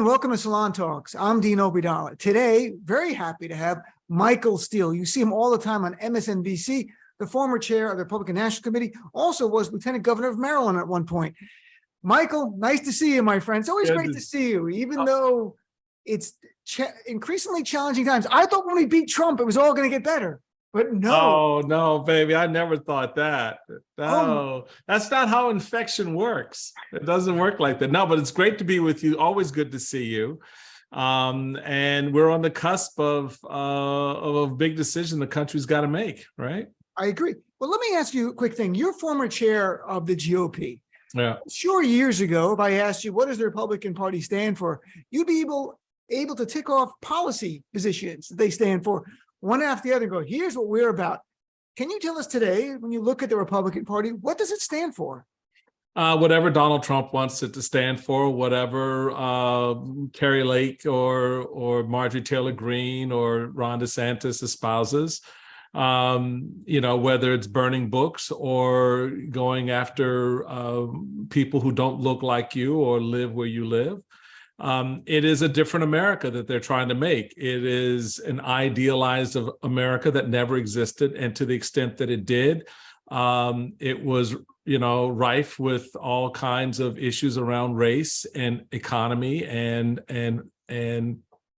Welcome to Salon Talks. I'm Dean Obidala. Today, very happy to have Micheal Steele. You see him all the time on MSNBC, the former chair of the Republican National Committee, also was Lieutenant Governor of Maryland at one point. Micheal, nice to see you, my friend. It's always great to see you, even though it's increasingly challenging times. I thought when we beat Trump, it was all going to get better. But no. Oh, no, baby. I never thought that. No, that's not how infection works. It doesn't work like that. No, but it's great to be with you. Always good to see you. And we're on the cusp of a big decision the country's got to make, right? I agree. Well, let me ask you a quick thing. You're former chair of the GOP. Yeah. Sure, years ago, if I asked you, what does the Republican Party stand for? You'd be able to tick off policy positions that they stand for, one after the other, and go, here's what we're about. Can you tell us today, when you look at the Republican Party, what does it stand for? Whatever Donald Trump wants it to stand for, whatever Carrie Lake or Marjorie Taylor Greene or Ron DeSantis espouses, whether it's burning books or going after people who don't look like you or live where you live. It is a different America that they're trying to make. It is an idealized of America that never existed. And to the extent that it did, it was, rife with all kinds of issues around race and economy and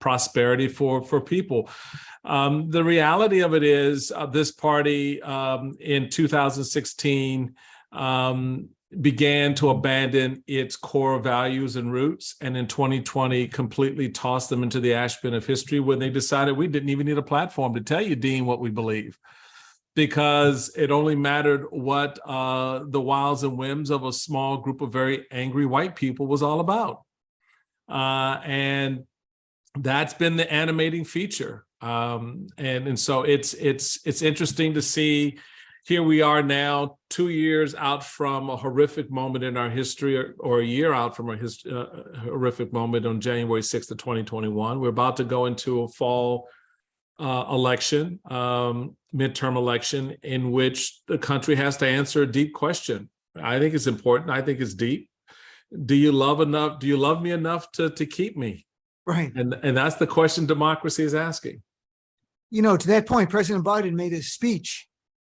prosperity for people. The reality of it is this party in 2016 began to abandon its core values and roots, and in 2020 completely tossed them into the ash bin of history when they decided we didn't even need a platform to tell you, Dean, what we believe, because it only mattered what the wiles and whims of a small group of very angry white people was all about. And that's been the animating feature. And so it's interesting to see. Here we are now, 2 years out from a horrific moment in our history, or a year out from a horrific moment on January 6th of 2021. We're about to go into a fall election, midterm election, in which the country has to answer a deep question. I think it's important. I think it's deep. Do you love enough? Do you love me enough to keep me? Right. And that's the question democracy is asking. To that point, President Biden made a speech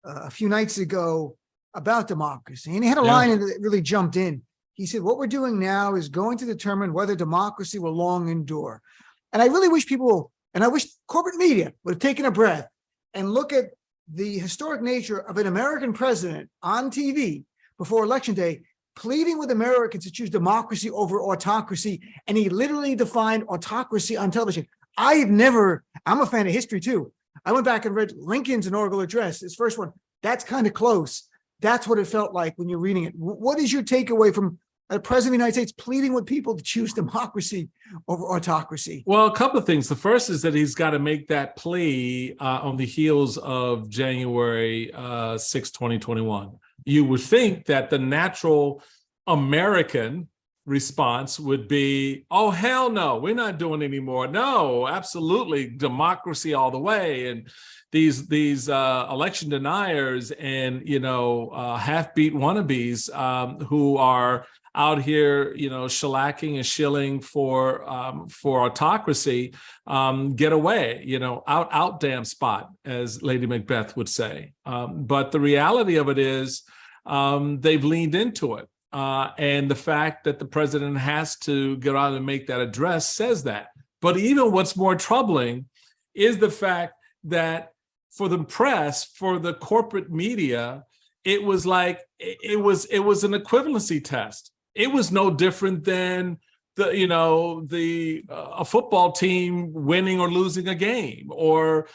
a few nights ago about democracy, and he had a line that really jumped in. He said, what we're doing now is going to determine whether democracy will long endure. And I really wish people, and I wish corporate media would have taken a breath and look at the historic nature of an American president on TV before Election Day, pleading with Americans to choose democracy over autocracy. And he literally defined autocracy on television. I'm a fan of history too. I went back and read Lincoln's inaugural address, his first one. That's kind of close. That's what it felt like when you're reading it. What is your takeaway from a president of the United States pleading with people to choose democracy over autocracy? Well, a couple of things. The first is that he's got to make that plea on the heels of January 6, 2021. You would think that the natural American response would be, oh, hell no, we're not doing any more. No, absolutely, democracy all the way. And these election deniers and, half-beat wannabes who are out here, shellacking and shilling for autocracy, get away, out damn spot, as Lady Macbeth would say. But the reality of it is they've leaned into it. And the fact that the president has to get out and make that address says that. But even what's more troubling is the fact that for the press, for the corporate media, it was like it was an equivalency test. It was no different than a football team winning or losing a game, or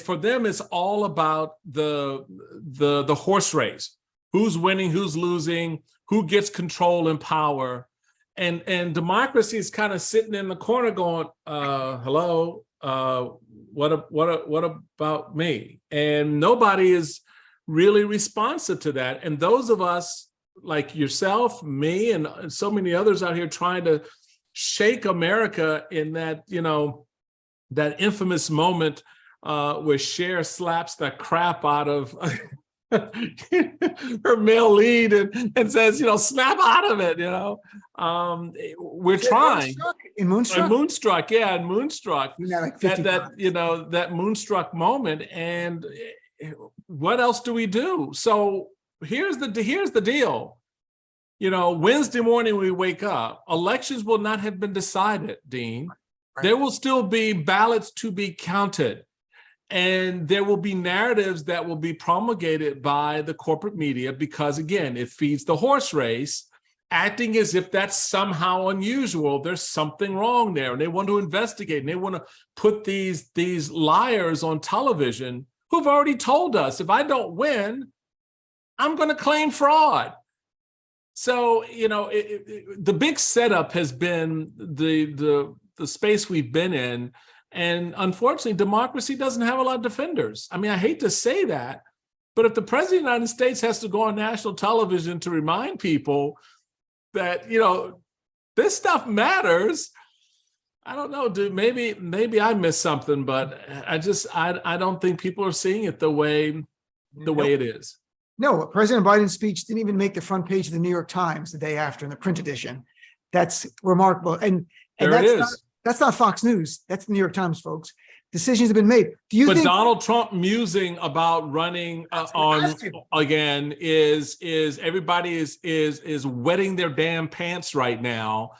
for them it's all about the horse race. Who's winning? Who's losing? Who gets control and power? And democracy is kind of sitting in the corner going, hello, what about me? And nobody is really responsive to that. And those of us like yourself, me, and so many others out here trying to shake America in that, that infamous moment where Cher slaps the crap out of her male lead and says, snap out of it. We're trying. In Moonstruck? Moonstruck, yeah, and Moonstruck. Like that Moonstruck moment. And what else do we do? So here's the deal. Wednesday morning we wake up, elections will not have been decided, Dean. Right. There will still be ballots to be counted. And there will be narratives that will be promulgated by the corporate media because, again, it feeds the horse race, acting as if that's somehow unusual. There's something wrong there. And they want to investigate. And they want to put these liars on television who've already told us, if I don't win, I'm going to claim fraud. So, the big setup has been the space we've been in. And unfortunately, democracy doesn't have a lot of defenders. I mean, I hate to say that, but if the president of the United States has to go on national television to remind people that, this stuff matters, I don't know, dude, maybe I missed something, but I don't think people are seeing it the way it is. No, President Biden's speech didn't even make the front page of the New York Times the day after in the print edition. That's remarkable. And there it is. That's not Fox News. That's the New York Times, folks. Decisions have been made. Do you think Donald Trump musing about running on again is everybody is wetting their damn pants right now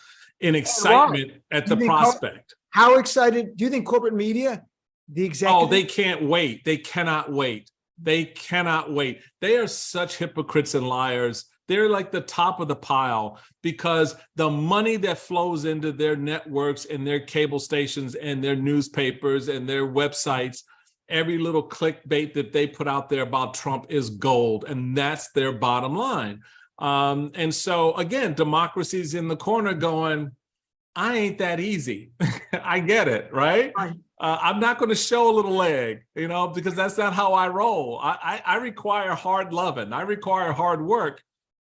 in excitement at the prospect? How excited? Do you think corporate media, the executive? Oh, they can't wait. They cannot wait. They cannot wait. They are such hypocrites and liars. They're like the top of the pile because the money that flows into their networks and their cable stations and their newspapers and their websites, every little clickbait that they put out there about Trump is gold, and that's their bottom line. And so, again, democracy's in the corner going, I ain't that easy. I get it, right? I'm not going to show a little leg, because that's not how I roll. I require hard loving. I require hard work.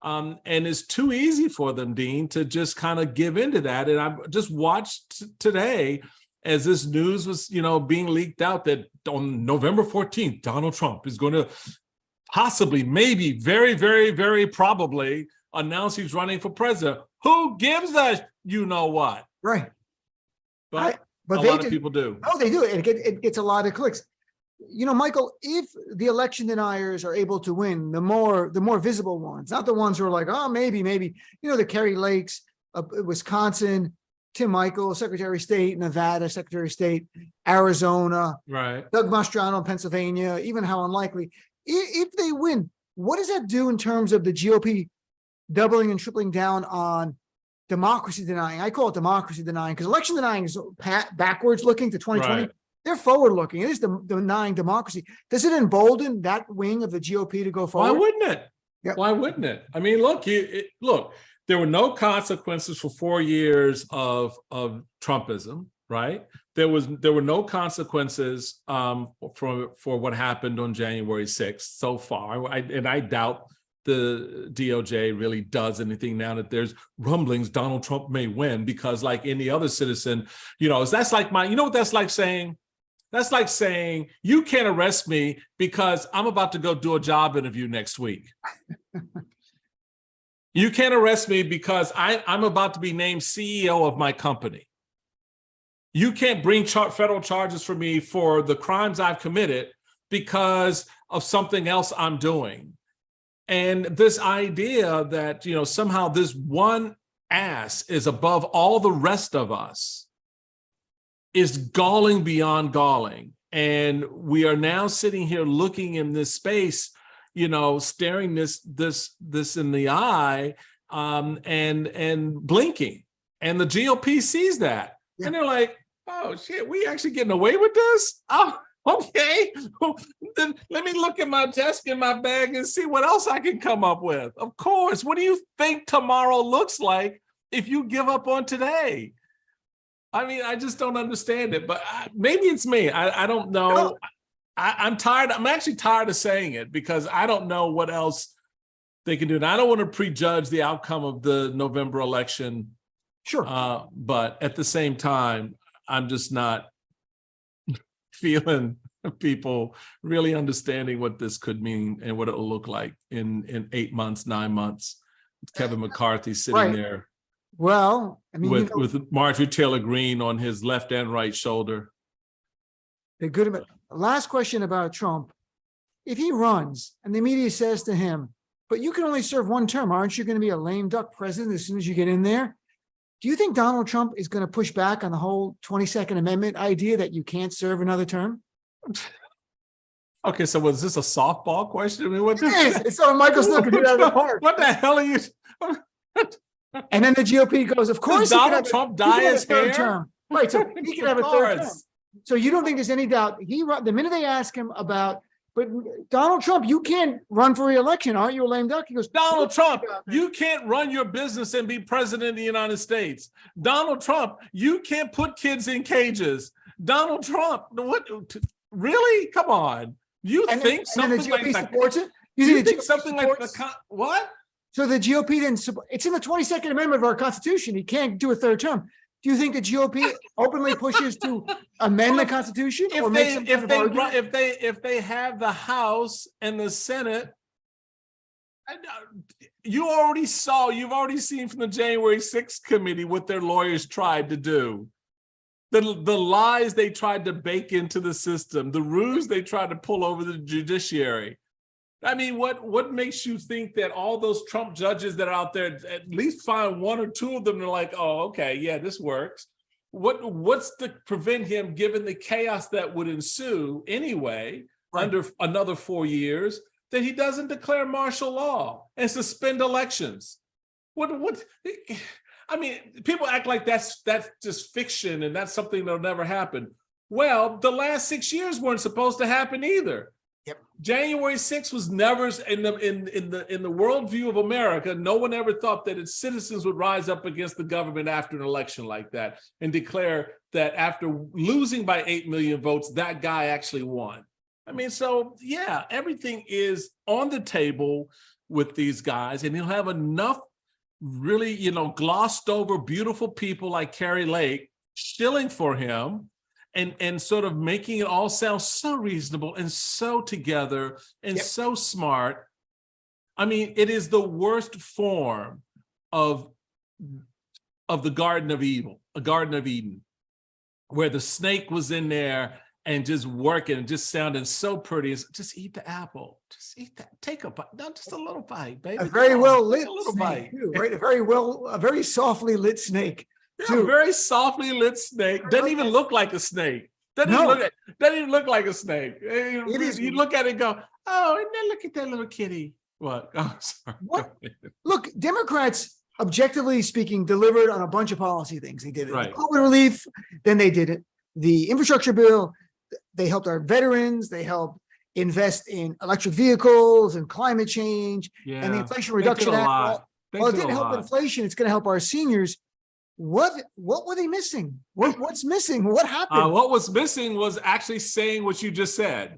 And it's too easy for them, Dean, to just kind of give into that. And I just watched today as this news was, being leaked out that on November 14th, Donald Trump is going to possibly, maybe, very, very, very probably announce he's running for president. Who gives a what? Right. But a lot of people do. Oh, they do. It gets a lot of clicks. Michael, if the election deniers are able to win, the more visible ones, not the ones who are like, oh, maybe, the Kerry Lakes, Wisconsin, Tim Michael, Secretary of State, Nevada, Secretary of State, Arizona, right? Doug Mastriano in Pennsylvania, even how unlikely. If they win, what does that do in terms of the GOP doubling and tripling down on democracy denying? I call it democracy denying because election denying is backwards looking to 2020. Right. They're forward looking. It is denying democracy. Does it embolden that wing of the GOP to go forward? Why wouldn't it? Yep. Why wouldn't it? I mean, look, there were no consequences for 4 years of Trumpism, right? There were no consequences for what happened on January 6th so far. I doubt the DOJ really does anything now that there's rumblings Donald Trump may win, because like any other citizen, that's like what that's like saying? That's like saying you can't arrest me because I'm about to go do a job interview next week. You can't arrest me because I'm about to be named CEO of my company. You can't bring federal charges for me for the crimes I've committed because of something else I'm doing. And this idea that, somehow this one ass is above all the rest of us is galling beyond galling. And we are now sitting here looking in this space, staring this in the eye and blinking. And the GOP sees that. Yeah. And they're like, oh, shit, we actually getting away with this? Oh, okay. Then let me look at my desk in my bag and see what else I can come up with. Of course. What do you think tomorrow looks like if you give up on today? I mean, I just don't understand it, but maybe it's me. I don't know. I'm tired. I'm actually tired of saying it because I don't know what else they can do. And I don't want to prejudge the outcome of the November election. Sure. But at the same time, I'm just not feeling people really understanding what this could mean and what it'll look like in 8 months, 9 months. Kevin McCarthy sitting Right. there Well, I mean, with Marjorie Taylor Greene on his left and right shoulder. the good about last question about Trump. If he runs and the media says to him, but you can only serve one term, aren't you going to be a lame duck president as soon as you get in there? Do you think Donald Trump is going to push back on the whole 22nd Amendment idea that you can't serve another term? Okay, so was this a softball question? I mean, what It is. It's so Michael Steele could do that in the park. What the hell are you? And then the GOP goes, of course, Does Donald Trump dye his hair? Term. Right, so he can have a third term. So you don't think there's any doubt the minute they ask him about, but Donald Trump, you can't run for re-election, aren't you a lame duck? He goes, Donald Trump, you can't run your business and be president of the United States. Donald Trump, you can't put kids in cages. Donald Trump, what? Really? Come on. You think something like that? Supports it? You think something like the what? So the GOP then, it's in the 22nd Amendment of our Constitution. He can't do a third term. Do you think the GOP openly pushes to amend the Constitution? If they have the House and the Senate, you've already seen from the January 6th committee what their lawyers tried to do. The lies they tried to bake into the system, the ruse they tried to pull over the judiciary. I mean, what makes you think that all those Trump judges that are out there, at least find one or two of them are like, oh, okay, yeah, this works. What's to prevent him, given the chaos that would ensue anyway, right, under another 4 years, that he doesn't declare martial law and suspend elections? I mean, people act like that's just fiction and that's something that'll never happen. Well, the last 6 years weren't supposed to happen either. Yep. January 6th was never in the worldview of America. No one ever thought that its citizens would rise up against the government after an election like that and declare that after losing by 8 million votes, that guy actually won. I mean, so yeah, everything is on the table with these guys, and he'll have enough really, glossed over beautiful people like Carrie Lake shilling for him and sort of making it all sound so reasonable and so together and so smart. I mean, it is the worst form of the Garden of Eden, where the snake was in there and just working and just sounding so pretty. It's just eat the apple. Just eat that. Take a bite. Not just a little bite, baby. A very well lit little snake, bite. too, right? A very softly lit snake. Yeah, a very softly lit snake. Doesn't even look like a snake. Doesn't even look like a snake. You look at it and go, oh, and then look at that little kitty. What? Oh, sorry. What? Look, Democrats, objectively speaking, delivered on a bunch of policy things. They did it. Right. The COVID relief, then they did it. The infrastructure bill, they helped our veterans. They helped invest in electric vehicles and climate change and the Inflation Reduction Act. Well, it didn't help inflation. It's going to help our seniors. What were they missing? What's missing? What happened? What was missing was actually saying what you just said.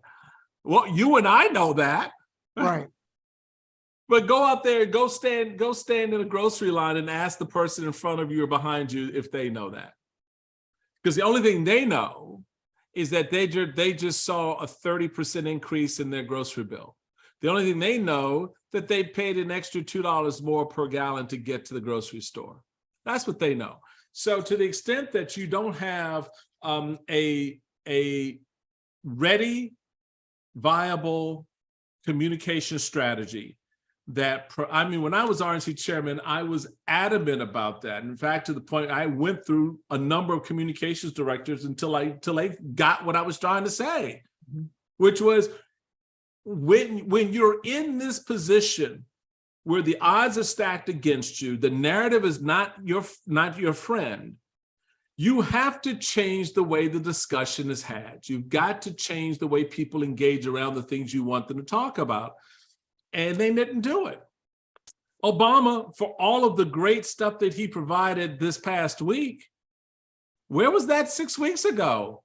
Well, you and I know that. Right. But go out there, go stand in a grocery line and ask the person in front of you or behind you if they know that. Because the only thing they know is that they just saw a 30% increase in their grocery bill. The only thing they know that they paid an extra $2 more per gallon to get to the grocery store. That's what they know. So to the extent that you don't have a ready, viable communication strategy when I was RNC chairman, I was adamant about that. In fact, to the point I went through a number of communications directors until I got what I was trying to say, which was when you're in this position where the odds are stacked against you, the narrative is not your friend, you have to change the way the discussion is had. You've got to change the way people engage around the things you want them to talk about. And they didn't do it. Obama, for all of the great stuff that he provided this past week, where was that 6 weeks ago?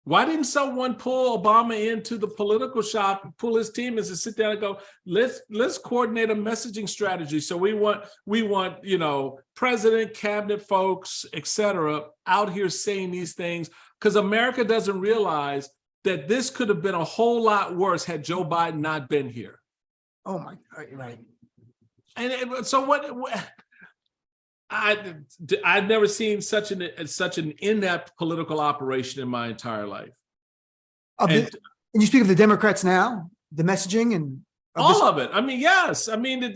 Why didn't someone pull Obama into the political shop, pull his team and sit down and go, let's coordinate a messaging strategy. So we want, president, cabinet folks, et cetera, out here saying these things, because America doesn't realize that this could have been a whole lot worse had Joe Biden not been here. Oh my, right. So what I've never seen such an inept political operation in my entire life. And you speak of the Democrats now, the messaging and all of it. I mean, yes. I mean,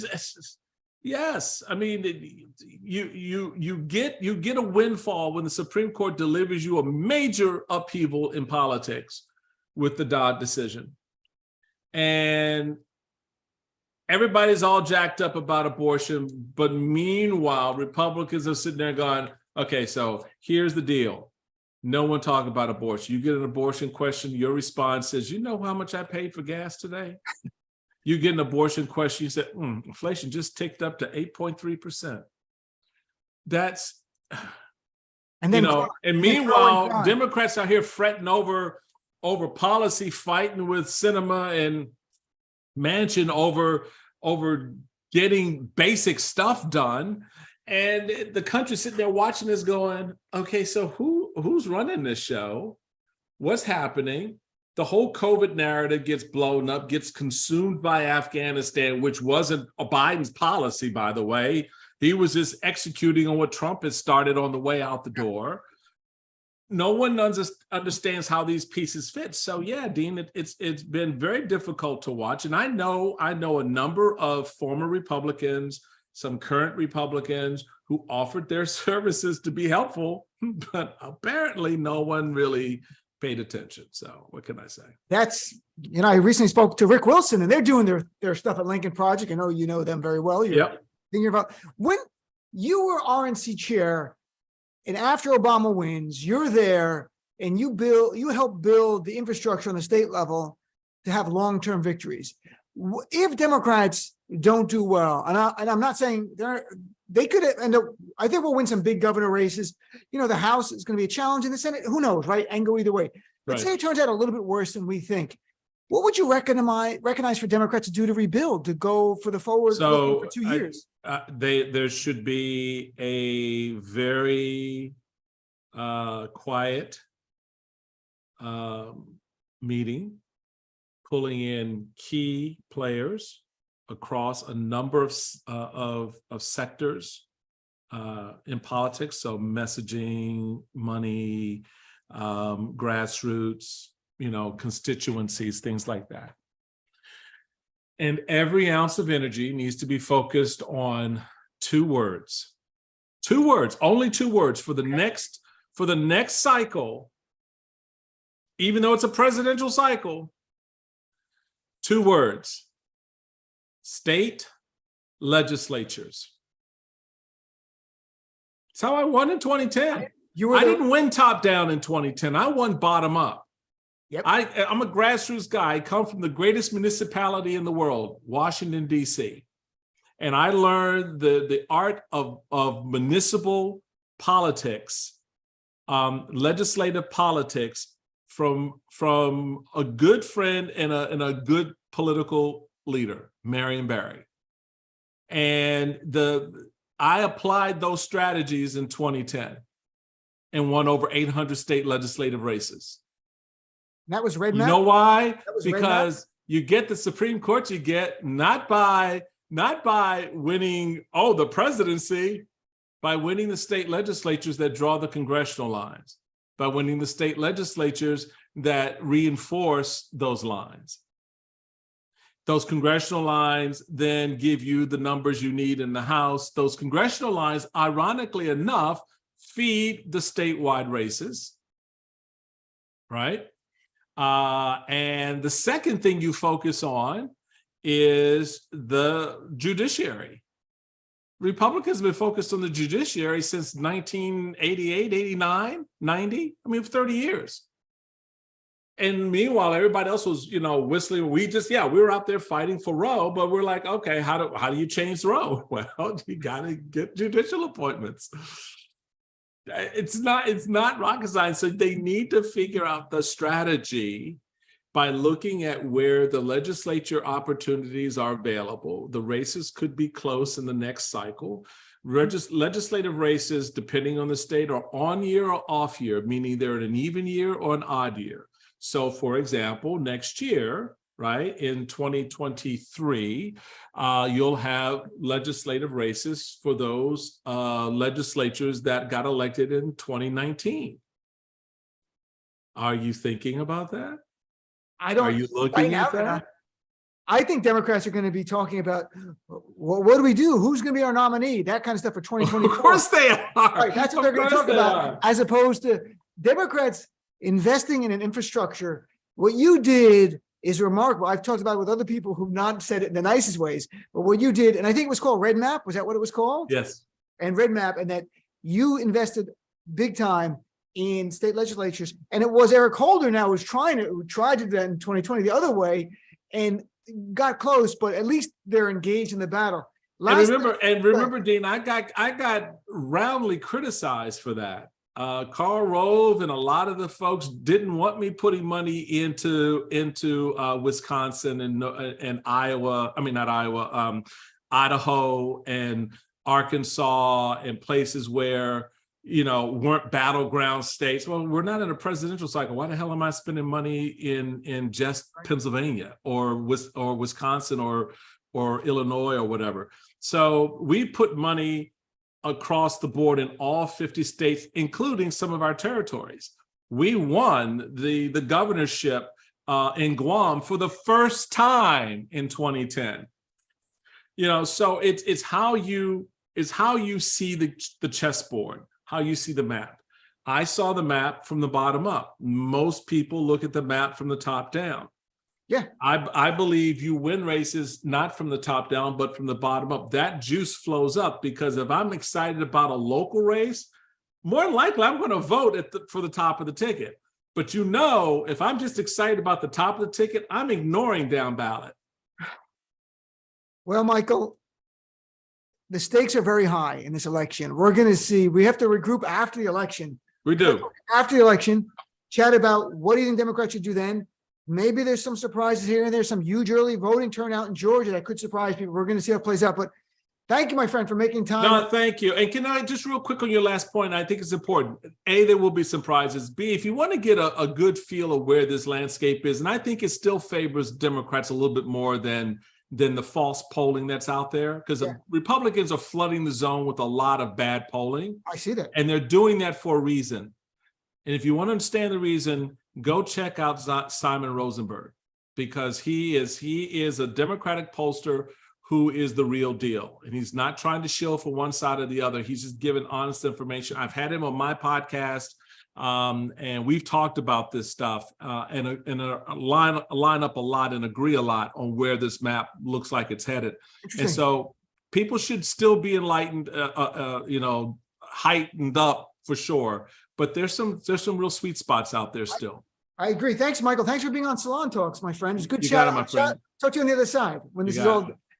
yes. I mean, you get a windfall when the Supreme Court delivers you a major upheaval in politics with the Dodd decision, and everybody's all jacked up about abortion. But meanwhile, Republicans are sitting there going, "Okay, so here's the deal. No one talk about abortion. You get an abortion question, your response is, you know how much I paid for gas today?" You get an abortion question, you say, inflation just ticked up to 8.3%. That's, and then, and meanwhile, Democrats are here fretting over policy, fighting with Sinema and Manchin over getting basic stuff done. And the country's sitting there watching this going, okay, so who's running this show? What's happening? The whole COVID narrative gets blown up, gets consumed by Afghanistan, which wasn't Biden's policy, by the way. He was just executing on what Trump had started on the way out the door. No one understands how these pieces fit. So yeah, Dean, it's been very difficult to watch. And I know a number of former Republicans, some current Republicans who offered their services to be helpful, but apparently no one really paid attention. So what can I say? That's, I recently spoke to Rick Wilson, and they're doing their stuff at Lincoln Project. I know you know them very well. Yep. Thinking about when you were RNC chair, and after Obama wins, you're there and you help build the infrastructure on the state level to have long-term victories. If Democrats don't do well, and I'm not saying they could end up, I think we'll win some big governor races. The House is going to be a challenge, in the Senate, who knows, right? And go either way. But say it turns out a little bit worse than we think. What would you recognize for Democrats to do to rebuild, to go for the forward for 2 years? There should be a very quiet meeting, pulling in key players across a number of sectors in politics. So messaging, money, grassroots, constituencies, things like that. And every ounce of energy needs to be focused on two words, only two words for the next cycle, even though it's a presidential cycle. Two words: state legislatures. That's how I won in 2010. I didn't win top down in 2010. I won bottom up. Yep. I'm a grassroots guy. I come from the greatest municipality in the world, Washington, D.C. And I learned the art of municipal politics, legislative politics from a good friend and a good political leader, Marion Barry. And I applied those strategies in 2010 and won over 800 state legislative races. That was red map. You know why? Because you get the Supreme Court, you get not by winning, the presidency, by winning the state legislatures that draw the congressional lines, by winning the state legislatures that reinforce those lines. Those congressional lines then give you the numbers you need in the House. Those congressional lines, ironically enough, feed the statewide races, right? And the second thing you focus on is the judiciary. Republicans have been focused on the judiciary since 1988, 89, 90, for 30 years. And meanwhile, everybody else was, whistling. We were out there fighting for Roe, but we're like, okay, how do you change Roe? Well, you got to get judicial appointments. It's not rocket science. So they need to figure out the strategy by looking at where the legislature opportunities are available. The races could be close in the next cycle. Legislative races, depending on the state, are on year or off year, meaning they're in an even year or an odd year. So, for example, next year, right, in 2023, you'll have legislative races for those legislatures that got elected in 2019. Are you thinking about that? I don't. Are you right looking now, at that? I think Democrats are going to be talking about what do we do? Who's going to be our nominee? That kind of stuff for 2024. Of course they are. Right, that's what they're going to talk about, are. as opposed to Democrats investing in an infrastructure. What you did is remarkable. I've talked about it with other people who've not said it in the nicest ways, but what you did, and I think it was called Red Map. Was that what it was called? Yes. And Red Map, and that you invested big time in state legislatures. And it was Eric Holder now who tried to do that in 2020 the other way and got close, but at least they're engaged in the battle. And remember, Dean, I got roundly criticized for that. Karl Rove and a lot of the folks didn't want me putting money into Wisconsin and Iowa. I mean, not Iowa, Idaho and Arkansas and places where, weren't battleground states. Well, we're not in a presidential cycle. Why the hell am I spending money in just Pennsylvania or Wisconsin or Illinois or whatever? So we put money across the board in all 50 states, including some of our territories. We won the governorship in Guam for the first time in 2010. So it's how you see the chessboard, how you see the map. I saw the map from the bottom up. Most people look at the map from the top down. Yeah, I believe you win races not from the top down, but from the bottom up. That juice flows up, because if I'm excited about a local race, more than likely I'm going to vote for the top of the ticket. But if I'm just excited about the top of the ticket, I'm ignoring down ballot. well, Michael, the stakes are very high in this election. We're going to see. We have to regroup after the election. We do. After the election, chat about what do you think Democrats should do then? Maybe there's some surprises here and there's some huge early voting turnout in Georgia that could surprise people. We're going to see how it plays out. But thank you, my friend, for making time. No, thank you. And can I just real quick on your last point? I think it's important. A, there will be surprises. B, if you want to get a good feel of where this landscape is, and I think it still favors Democrats a little bit more than the false polling that's out there, because Republicans are flooding the zone with a lot of bad polling. I see that. And they're doing that for a reason. And if you want to understand the reason, go check out Simon Rosenberg, because he is a Democratic pollster who is the real deal. And he's not trying to shield for one side or the other. He's just giving honest information. I've had him on my podcast, and we've talked about this stuff and line up a lot and agree a lot on where this map looks like it's headed. And so people should still be enlightened, heightened up for sure. But there's some real sweet spots out there still. I agree. Thanks, Michael. Thanks for being on Salon Talks, my friend. It's good You chat. got it, my friend. Talk to you on the other side when this is all